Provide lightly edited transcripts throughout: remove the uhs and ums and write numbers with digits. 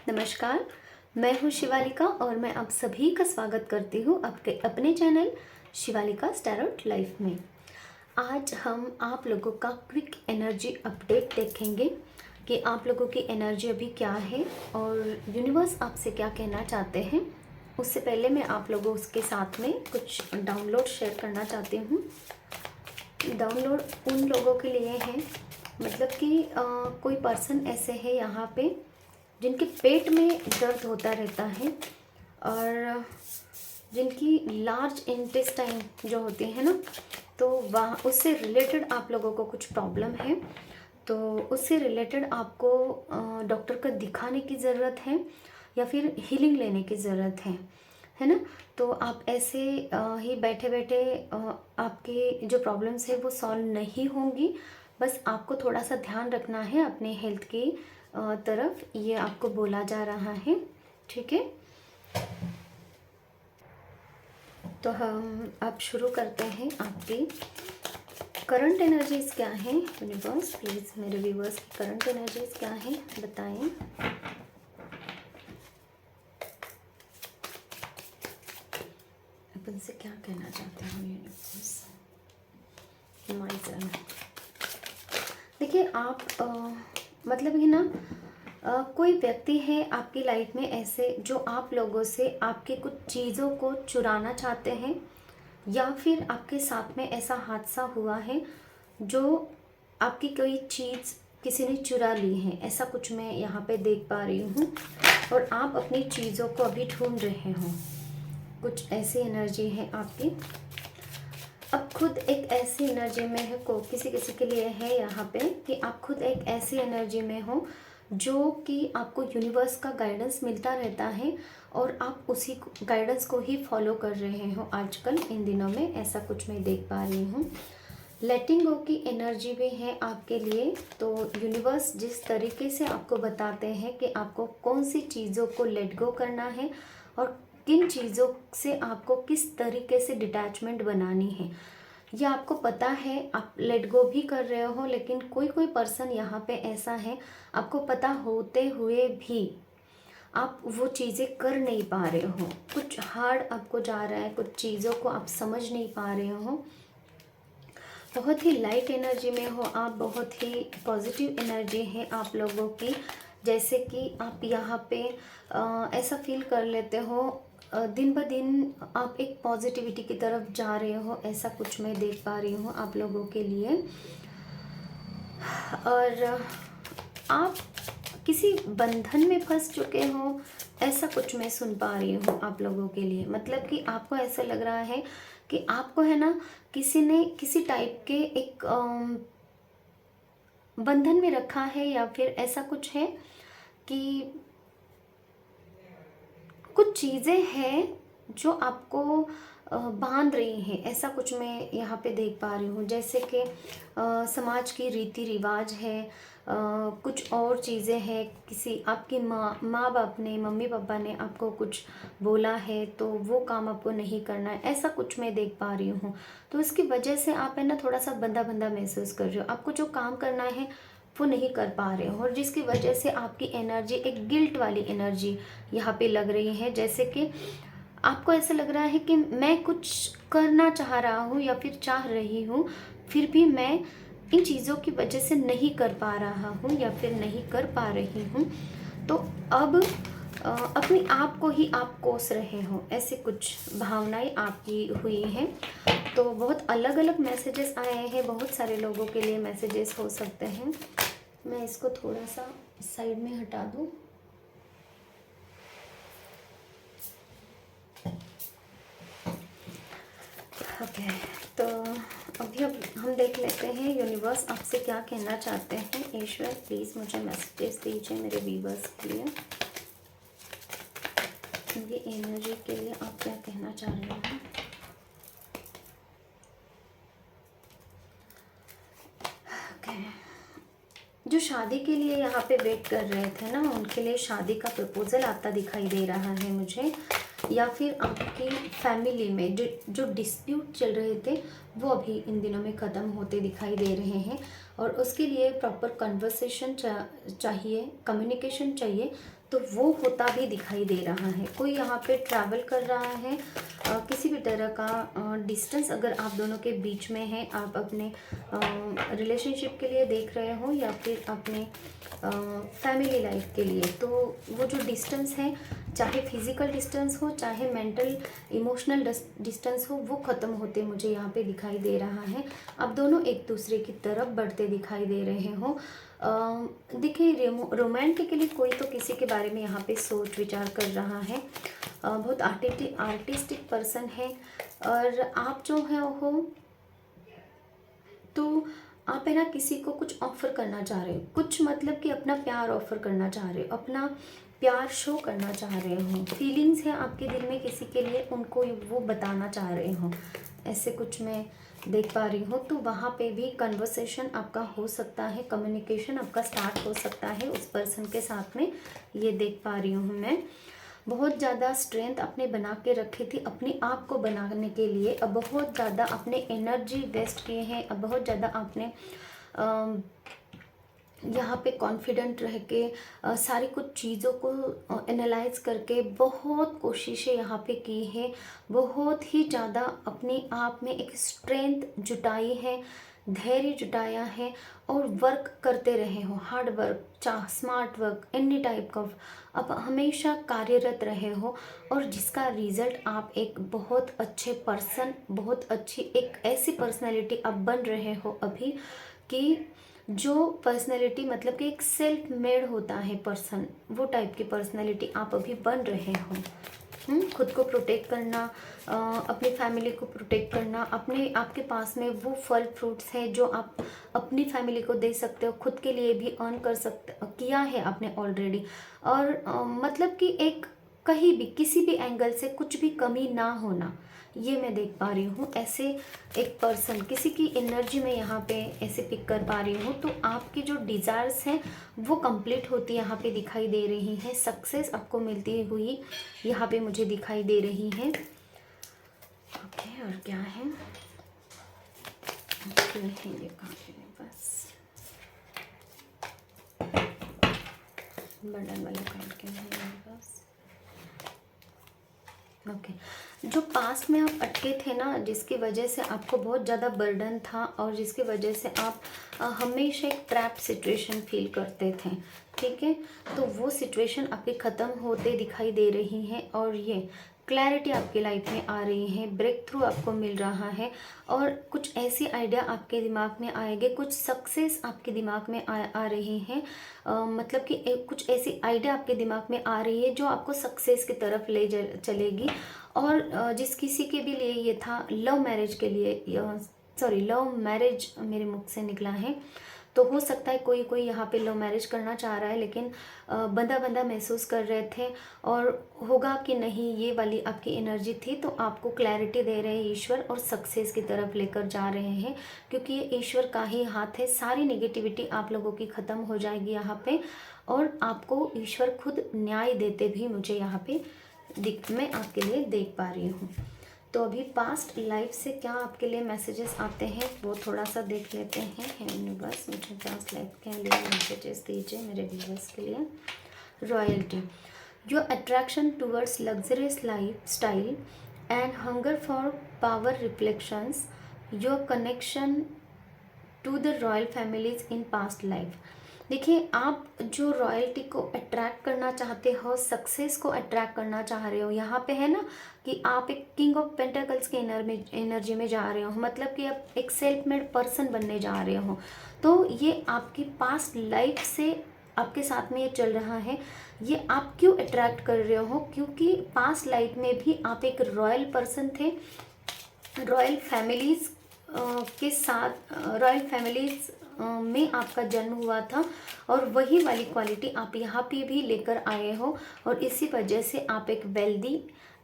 नमस्कार, मैं हूँ शिवालिका और मैं आप सभी का स्वागत करती हूँ आपके अपने चैनल शिवालिका टैरोट लाइफ में। आज हम आप लोगों का क्विक एनर्जी अपडेट देखेंगे कि आप लोगों की एनर्जी अभी क्या है और यूनिवर्स आपसे क्या कहना चाहते हैं। उससे पहले मैं आप लोगों के साथ में कुछ डाउनलोड शेयर करना चाहती हूँ। डाउनलोड उन लोगों के लिए है, मतलब कि कोई पर्सन ऐसे है यहाँ पे जिनके पेट में दर्द होता रहता है और जिनकी लार्ज इंटेस्टाइन जो होती है ना, तो वहाँ उससे रिलेटेड आप लोगों को कुछ प्रॉब्लम है, तो उससे रिलेटेड आपको डॉक्टर को दिखाने की ज़रूरत है या फिर हीलिंग लेने की ज़रूरत है ना। तो आप ऐसे ही बैठे बैठे आपके जो प्रॉब्लम्स है वो सॉल्व नहीं होंगी। बस आपको थोड़ा सा ध्यान रखना है अपने हेल्थ की तरफ, ये आपको बोला जा रहा है, ठीक है। तो हम अब शुरू करते हैं। आपकी करंट एनर्जीज क्या है यूनिवर्स, प्लीज़ मेरे व्यूवर्स की करंट एनर्जीज क्या है बताएं। अपन से क्या कहना चाहते हैं यूनिवर्स। माइजन देखिए, आप मतलब है ना, कोई व्यक्ति है आपकी लाइफ में ऐसे जो आप लोगों से आपके कुछ चीज़ों को चुराना चाहते हैं, या फिर आपके साथ में ऐसा हादसा हुआ है जो आपकी कोई चीज़ किसी ने चुरा ली है, ऐसा कुछ मैं यहाँ पे देख पा रही हूँ। और आप अपनी चीज़ों को अभी ढूंढ रहे हो, कुछ ऐसी एनर्जी है आपकी। अब खुद एक ऐसी एनर्जी में है, को किसी किसी के लिए है यहाँ पे कि आप खुद एक ऐसी एनर्जी में हो जो कि आपको यूनिवर्स का गाइडेंस मिलता रहता है और आप उसी गाइडेंस को ही फॉलो कर रहे हो आजकल इन दिनों में, ऐसा कुछ मैं देख पा रही हूँ। लेटिंग गो की एनर्जी भी है आपके लिए। तो यूनिवर्स जिस तरीके से आपको बताते हैं कि आपको कौन सी चीज़ों को लेट गो करना है और किन चीज़ों से आपको किस तरीके से डिटैचमेंट बनानी है, ये आपको पता है। आप लेट गो भी कर रहे हो, लेकिन कोई कोई पर्सन यहाँ पे ऐसा है, आपको पता होते हुए भी आप वो चीज़ें कर नहीं पा रहे हो। कुछ हार्ड आपको जा रहा है, कुछ चीज़ों को आप समझ नहीं पा रहे हो। बहुत ही लाइट एनर्जी में हो आप, बहुत ही पॉजिटिव एनर्जी है आप लोगों की। जैसे कि आप यहाँ पे ऐसा फील कर लेते हो, दिन ब दिन आप एक पॉजिटिविटी की तरफ जा रहे हो, ऐसा कुछ मैं देख पा रही हूँ आप लोगों के लिए। और आप किसी बंधन में फंस चुके हो, ऐसा कुछ मैं सुन पा रही हूँ आप लोगों के लिए। मतलब कि आपको ऐसा लग रहा है कि आपको है ना, किसी ने किसी टाइप के एक बंधन में रखा है, या फिर ऐसा कुछ है कि कुछ चीज़ें हैं जो आपको बांध रही हैं, ऐसा कुछ मैं यहाँ पे देख पा रही हूँ। जैसे कि समाज की रीति रिवाज है, कुछ और चीज़ें हैं, किसी आपकी माँ बाप ने, मम्मी पापा ने आपको कुछ बोला है तो वो काम आपको नहीं करना है, ऐसा कुछ मैं देख पा रही हूँ। तो इसकी वजह से आप है ना थोड़ा सा बंधा बंधा महसूस कर रहे हो, आपको जो काम करना है वो नहीं कर पा रहे हो, और जिसकी वजह से आपकी एनर्जी एक गिल्ट वाली एनर्जी यहाँ पे लग रही है। जैसे कि आपको ऐसा लग रहा है कि मैं कुछ करना चाह रहा हूँ या फिर चाह रही हूँ, फिर भी मैं इन चीज़ों की वजह से नहीं कर पा रहा हूँ या फिर नहीं कर पा रही हूँ। तो अब अपने आप को ही आप कोस रहे हो, ऐसे कुछ भावनाएं आपकी हुई हैं। तो बहुत अलग अलग मैसेजेस आए हैं, बहुत सारे लोगों के लिए मैसेजेस हो सकते हैं। मैं इसको थोड़ा सा साइड में हटा दूँ। ओके, तो अभी अब हम देख लेते हैं यूनिवर्स आपसे क्या कहना चाहते हैं। ईश्वर प्लीज़ मुझे मैसेजेस दीजिए मेरे व्यूवर्स के लिए, ये एनर्जी के लिए आप क्या कहना चाह रहे हैं। जो शादी के लिए यहाँ पे वेट कर रहे थे ना, उनके लिए शादी का प्रपोजल आता दिखाई दे रहा है मुझे। या फिर आपकी फैमिली में जो डिस्प्यूट चल रहे थे वो अभी इन दिनों में ख़त्म होते दिखाई दे रहे हैं। और उसके लिए प्रॉपर कन्वर्सेशन चाहिए, कम्युनिकेशन चाहिए, तो वो होता भी दिखाई दे रहा है। कोई यहाँ पे ट्रैवल कर रहा है, किसी भी तरह का डिस्टेंस अगर आप दोनों के बीच में है, आप अपने रिलेशनशिप के लिए देख रहे हो या फिर अपने फैमिली लाइफ के लिए, तो वो जो डिस्टेंस है, चाहे फिजिकल डिस्टेंस हो चाहे मेंटल इमोशनल डिस्टेंस हो, वो ख़त्म होते मुझे यहाँ पे दिखाई दे रहा है। अब दोनों एक दूसरे की तरफ बढ़ते दिखाई दे रहे हो। देखिए, रोमांटिकली कोई तो किसी के बारे में यहाँ पे सोच विचार कर रहा है। बहुत आर्टिस्टिक पर्सन है, और आप जो है हो, तो आप है ना किसी को कुछ ऑफ़र करना चाह रहे हो, कुछ मतलब कि अपना प्यार ऑफ़र करना चाह रहे हो, अपना प्यार शो करना चाह रहे हो, फीलिंग्स है आपके दिल में किसी के लिए, उनको वो बताना चाह रहे हो, ऐसे कुछ मैं देख पा रही हूँ। तो वहाँ पे भी कन्वर्सेशन आपका हो सकता है, कम्युनिकेशन आपका स्टार्ट हो सकता है उस पर्सन के साथ में, ये देख पा रही हूँ मैं। बहुत ज़्यादा स्ट्रेंथ आपने बना के रखी थी अपने आप को बनाने के लिए, अब बहुत ज़्यादा आपने एनर्जी वेस्ट किए हैं, अब बहुत ज़्यादा आपने यहाँ पे कॉन्फिडेंट रह के सारी कुछ चीज़ों को एनालाइज करके बहुत कोशिशें यहाँ पे की है, बहुत ही ज़्यादा अपने आप में एक स्ट्रेंथ जुटाई है, धैर्य जुटाया है, और वर्क करते रहे हो, हार्ड वर्क, चाह स्मार्ट वर्क, एनी टाइप का, अब हमेशा कार्यरत रहे हो, और जिसका रिजल्ट आप एक बहुत अच्छे पर्सन, बहुत अच्छी एक ऐसी पर्सनैलिटी आप बन रहे हो अभी, कि जो पर्सनैलिटी मतलब कि एक सेल्फ मेड होता है पर्सन, वो टाइप की पर्सनैलिटी आप अभी बन रहे हो। खुद को प्रोटेक्ट करना, अपनी फैमिली को प्रोटेक्ट करना, अपने आपके पास में वो फल फ्रूट्स हैं जो आप अपनी फैमिली को दे सकते हो, खुद के लिए भी अर्न कर सकते किया है आपने ऑलरेडी, और मतलब कि एक कहीं भी किसी भी एंगल से कुछ भी कमी ना होना, ये मैं देख पा रही हूँ। ऐसे एक पर्सन किसी की एनर्जी में यहाँ पे ऐसे पिक कर पा रही हूँ, तो आपकी जो डिज़ायर्स हैं वो कंप्लीट होती यहाँ पे दिखाई दे रही हैं, सक्सेस आपको मिलती हुई यहाँ पे मुझे दिखाई दे रही है। ओके, और क्या है, ये काफी है बस, बटन वाले कार्ड के हैं बस। ओके, जो पास्ट में आप अटके थे ना, जिसकी वजह से आपको बहुत ज़्यादा बर्डन था, और जिसकी वजह से आप हमेशा एक ट्रैप सिचुएशन फील करते थे, ठीक है, तो वो सिचुएशन आपकी ख़त्म होते दिखाई दे रही है, और ये क्लैरिटी आपकी लाइफ में आ रही है, ब्रेक थ्रू आपको मिल रहा है, और कुछ ऐसी आइडिया आपके दिमाग में आएंगे, कुछ सक्सेस आपके दिमाग में आ रही हैं, मतलब कि कुछ ऐसी आइडिया आपके दिमाग में आ रही है जो आपको सक्सेस की तरफ ले चलेगी। और जिस किसी के भी लिए ये था लव मैरिज के लिए, सॉरी लव मैरिज मेरे मुख से निकला है, तो हो सकता है कोई कोई यहाँ पे लव मैरिज करना चाह रहा है, लेकिन बंधा बंधा महसूस कर रहे थे, और होगा कि नहीं, ये वाली आपकी एनर्जी थी, तो आपको क्लैरिटी दे रहे हैं ईश्वर, और सक्सेस की तरफ लेकर जा रहे हैं, क्योंकि ये ईश्वर का ही हाथ है। सारी नेगेटिविटी आप लोगों की ख़त्म हो जाएगी यहाँ पे, और आपको ईश्वर खुद न्याय देते भी मुझे यहाँ पे मैं आपके लिए देख पा रही हूँ। तो अभी पास्ट लाइफ से क्या आपके लिए मैसेजेस आते हैं वो थोड़ा सा देख लेते हैं। यूनिवर्स मुझे पास्ट लाइफ के लिए मैसेजेस दीजिए मेरे व्यूअर्स के लिए। Royalty, your attraction towards luxurious lifestyle and hunger for power reflections, your connection to the royal families in past life. देखिए, आप जो रॉयल्टी को अट्रैक्ट करना चाहते हो, सक्सेस को अट्रैक्ट करना चाह रहे हो, यहाँ पे है ना कि आप एक किंग ऑफ पेंटाकल्स के एनर्जी में जा रहे हो, मतलब कि आप एक सेल्फ मेड पर्सन बनने जा रहे हो। तो ये आपकी पास्ट लाइफ से आपके साथ में ये चल रहा है। ये आप क्यों अट्रैक्ट कर रहे हो? क्योंकि पास्ट लाइफ में भी आप एक रॉयल पर्सन थे, रॉयल फैमिलीज़ के साथ, रॉयल फैमिलीज़ में आपका जन्म हुआ था, और वही वाली क्वालिटी आप यहाँ पे भी लेकर आए हो, और इसी वजह से आप एक वेल्दी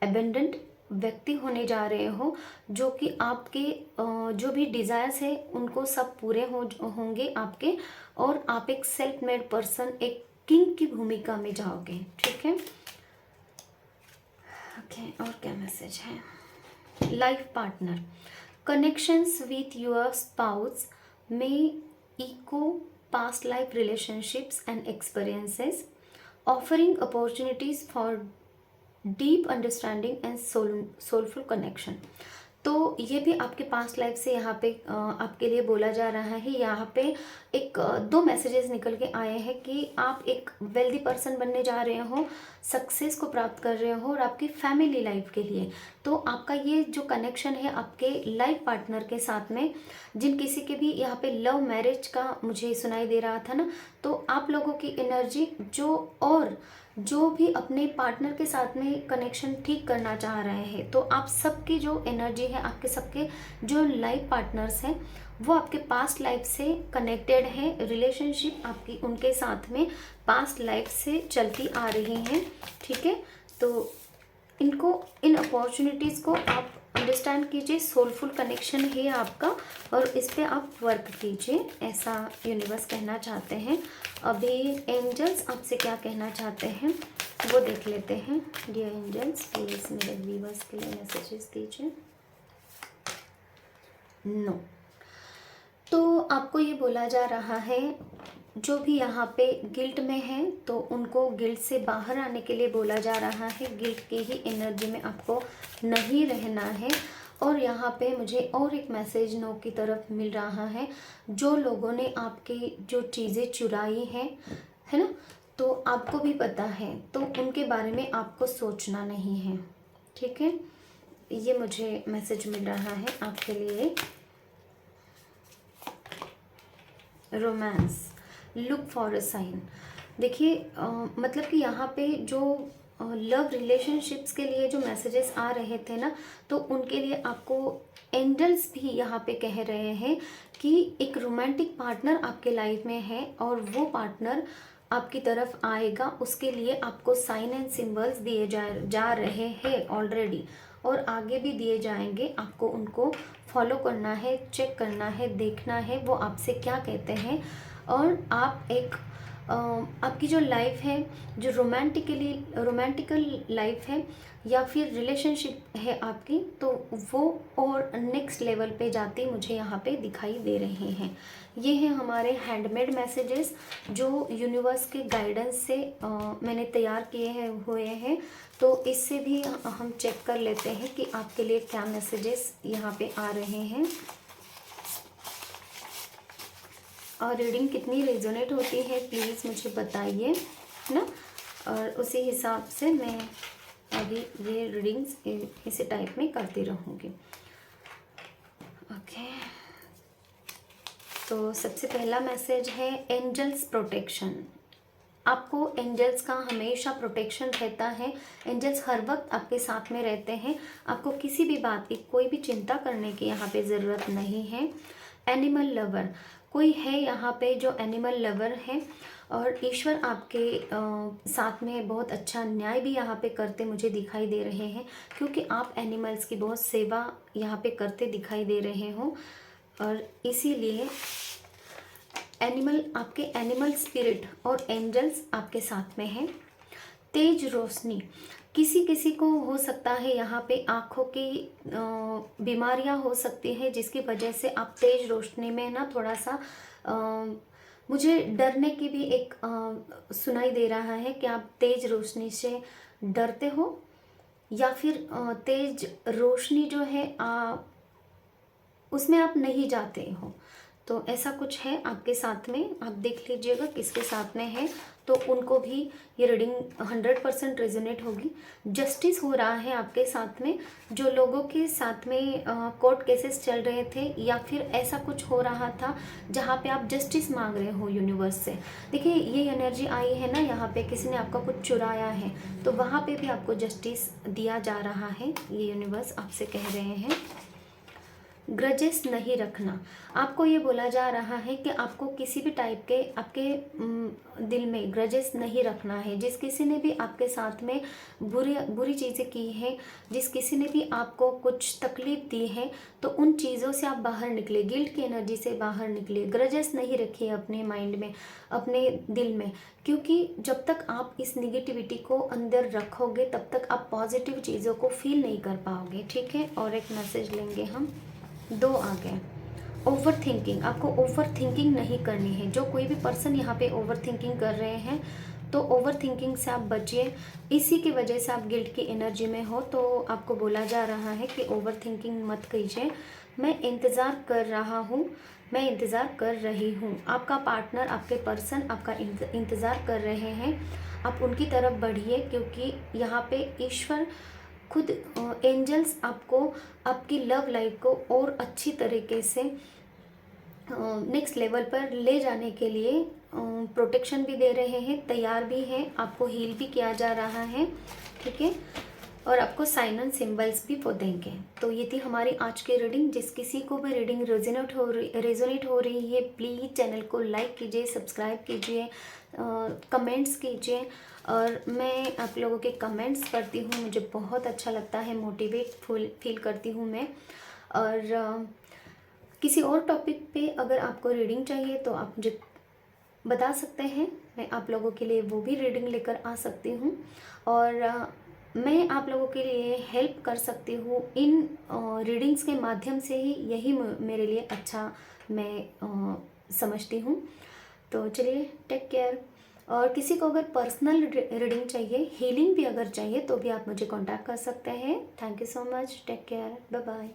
एबेंडेंट व्यक्ति होने जा रहे हो, जो कि आपके जो भी डिज़ायर्स है उनको सब पूरे होंगे आपके, और आप एक सेल्फ मेड पर्सन, एक किंग की भूमिका में जाओगे, ठीक है। ओके, और क्या मैसेज है? Life partner, Connections with your spouse may echo past life relationships and experiences, offering opportunities for deep understanding and soulful connection. तो ये भी आपके पास्ट लाइफ से यहाँ पे आपके लिए बोला जा रहा है। यहाँ पे एक दो मैसेजेस निकल के आए हैं कि आप एक वेल्दी पर्सन बनने जा रहे हो, सक्सेस को प्राप्त कर रहे हो और आपकी फैमिली लाइफ के लिए। तो आपका ये जो कनेक्शन है आपके लाइफ पार्टनर के साथ में, जिन किसी के भी यहाँ पे लव मैरिज का मुझे सुनाई दे रहा था ना, तो आप लोगों की एनर्जी जो भी अपने पार्टनर के साथ में कनेक्शन ठीक करना चाह रहे हैं, तो आप सबकी जो एनर्जी है, आपके सबके जो लाइफ पार्टनर्स हैं वो आपके पास्ट लाइफ से कनेक्टेड है। रिलेशनशिप आपकी उनके साथ में पास्ट लाइफ से चलती आ रही हैं, ठीक है। तो इन अपॉर्चुनिटीज़ को आप अंडरस्टैंड कीजिए। सोलफुल कनेक्शन है आपका और इस पे आप वर्क कीजिए, ऐसा यूनिवर्स कहना चाहते हैं। अभी एंजल्स आपसे क्या कहना चाहते हैं वो देख लेते हैं। डियर एंजल्स, प्लीज़ मेरे व्यूवर्स के लिए मैसेजेस दीजिए। नो, तो आपको ये बोला जा रहा है जो भी यहाँ पे गिल्ट में है तो उनको गिल्ट से बाहर आने के लिए बोला जा रहा है। गिल्ट की ही एनर्जी में आपको नहीं रहना है। और यहाँ पे मुझे और एक मैसेज नो की तरफ मिल रहा है, जो लोगों ने आपकी जो चीज़ें चुराई हैं, है ना, तो आपको भी पता है, तो उनके बारे में आपको सोचना नहीं है, ठीक है। ये मुझे मैसेज मिल रहा है आपके लिए। Romance, look for a sign. देखिए मतलब कि यहाँ पे जो लव रिलेशनशिप्स के लिए जो मैसेजेस आ रहे थे ना, तो उनके लिए आपको एंजल्स भी यहाँ पे कह रहे हैं कि एक रोमांटिक पार्टनर आपके लाइफ में है और वो पार्टनर आपकी तरफ आएगा। उसके लिए आपको साइन एंड सिंबल्स दिए जा रहे हैं ऑलरेडी, और आगे भी दिए जाएंगे। आपको उनको फॉलो करना है, चेक करना है, देखना है वो आपसे क्या कहते हैं। और आप एक आपकी जो लाइफ है, जो रोमांटिकल लाइफ है या फिर रिलेशनशिप है आपकी, तो वो और नेक्स्ट लेवल पे जाती मुझे यहाँ पे दिखाई दे रहे हैं। ये हैं हमारे हैंडमेड मैसेजेस जो यूनिवर्स के गाइडेंस से मैंने तैयार किए हुए हैं। तो इससे भी हम चेक कर लेते हैं कि आपके लिए क्या मैसेजेस यहाँ पे आ रहे हैं और रीडिंग कितनी रेजोनेट होती है प्लीज़ मुझे बताइए, है ना। और उसी हिसाब से मैं अभी ये रीडिंग्स इसी टाइप में करती रहूँगी। ओके, तो सबसे पहला मैसेज है एंजल्स प्रोटेक्शन। आपको एंजल्स का हमेशा प्रोटेक्शन रहता है। एंजल्स हर वक्त आपके साथ में रहते हैं। आपको किसी भी बात की कोई भी चिंता करने की यहाँ पे ज़रूरत नहीं है। एनिमल लवर, कोई है यहाँ पे जो एनिमल लवर है और ईश्वर आपके साथ में बहुत अच्छा न्याय भी यहाँ पे करते मुझे दिखाई दे रहे हैं, क्योंकि आप एनिमल्स की बहुत सेवा यहाँ पे करते दिखाई दे रहे हो। और इसीलिए आपके एनिमल स्पिरिट और एंजल्स आपके साथ में हैं। तेज रोशनी, किसी को हो सकता है यहाँ पे आँखों की बीमारियाँ हो सकती है, जिसकी वजह से आप तेज रोशनी में ना थोड़ा सा मुझे डरने की भी एक सुनाई दे रहा है कि आप तेज रोशनी से डरते हो या फिर तेज रोशनी जो है उसमें आप नहीं जाते हो। तो ऐसा कुछ है आपके साथ में, आप देख लीजिएगा किसके साथ में है, तो उनको भी ये रीडिंग 100% रेजोनेट होगी। जस्टिस हो रहा है आपके साथ में, जो लोगों के साथ में कोर्ट केसेस चल रहे थे या फिर ऐसा कुछ हो रहा था जहाँ पे आप जस्टिस मांग रहे हो यूनिवर्स से। देखिए ये एनर्जी आई है ना, यहाँ पे किसी ने आपका कुछ चुराया है, तो वहाँ पे भी आपको जस्टिस दिया जा रहा है, ये यूनिवर्स आपसे कह रहे हैं। ग्रजेस नहीं रखना, आपको ये बोला जा रहा है कि आपको किसी भी टाइप के आपके दिल में ग्रजेस नहीं रखना है। जिस किसी ने भी आपके साथ में बुरी चीज़ें की हैं, जिस किसी ने भी आपको कुछ तकलीफ दी है, तो उन चीज़ों से आप बाहर निकले, गिल्ट की एनर्जी से बाहर निकले। ग्रजेस नहीं रखिए अपने माइंड में, अपने दिल में, क्योंकि जब तक आप इस निगेटिविटी को अंदर रखोगे तब तक आप पॉजिटिव चीज़ों को फील नहीं कर पाओगे, ठीक है। और एक मैसेज लेंगे हम 2 आ गए। ओवर थिंकिंग, आपको ओवर थिंकिंग नहीं करनी है। जो कोई भी पर्सन यहाँ पे ओवर थिंकिंग कर रहे हैं तो ओवर थिंकिंग से आप बचिए। इसी की वजह से आप गिल्ट की एनर्जी में हो, तो आपको बोला जा रहा है कि ओवर थिंकिंग मत कीजिए। मैं इंतज़ार कर रहा हूँ, मैं इंतज़ार कर रही हूँ। आपका पार्टनर, आपके पर्सन आपका इंतज़ार कर रहे हैं। आप उनकी तरफ बढ़िए, क्योंकि यहाँ पे ईश्वर खुद, एंजल्स आपको आपकी लव लाइफ को और अच्छी तरीके से नेक्स्ट लेवल पर ले जाने के लिए प्रोटेक्शन भी दे रहे हैं, तैयार भी हैं, आपको हील भी किया जा रहा है, ठीक है। और आपको साइन एंड सिंबल्स भी वो देंगे। तो ये थी हमारी आज की रीडिंग। जिस किसी को भी रीडिंग रेजोनेट हो रही है, प्लीज़ चैनल को लाइक कीजिए, सब्सक्राइब कीजिए, कमेंट्स कीजिए। और मैं आप लोगों के कमेंट्स पढ़ती हूँ, मुझे बहुत अच्छा लगता है, मोटिवेट फील करती हूँ मैं। और किसी और टॉपिक पे अगर आपको रीडिंग चाहिए तो आप मुझे बता सकते हैं, मैं आप लोगों के लिए वो भी रीडिंग लेकर आ सकती हूँ। और मैं आप लोगों के लिए हेल्प कर सकती हूँ इन रीडिंग्स के माध्यम से ही, यही मेरे लिए अच्छा मैं समझती हूँ। तो चलिए, टेक केयर। और किसी को अगर पर्सनल रीडिंग चाहिए, हीलिंग भी अगर चाहिए, तो भी आप मुझे कांटेक्ट कर सकते हैं। Thank you so much, take care, bye bye.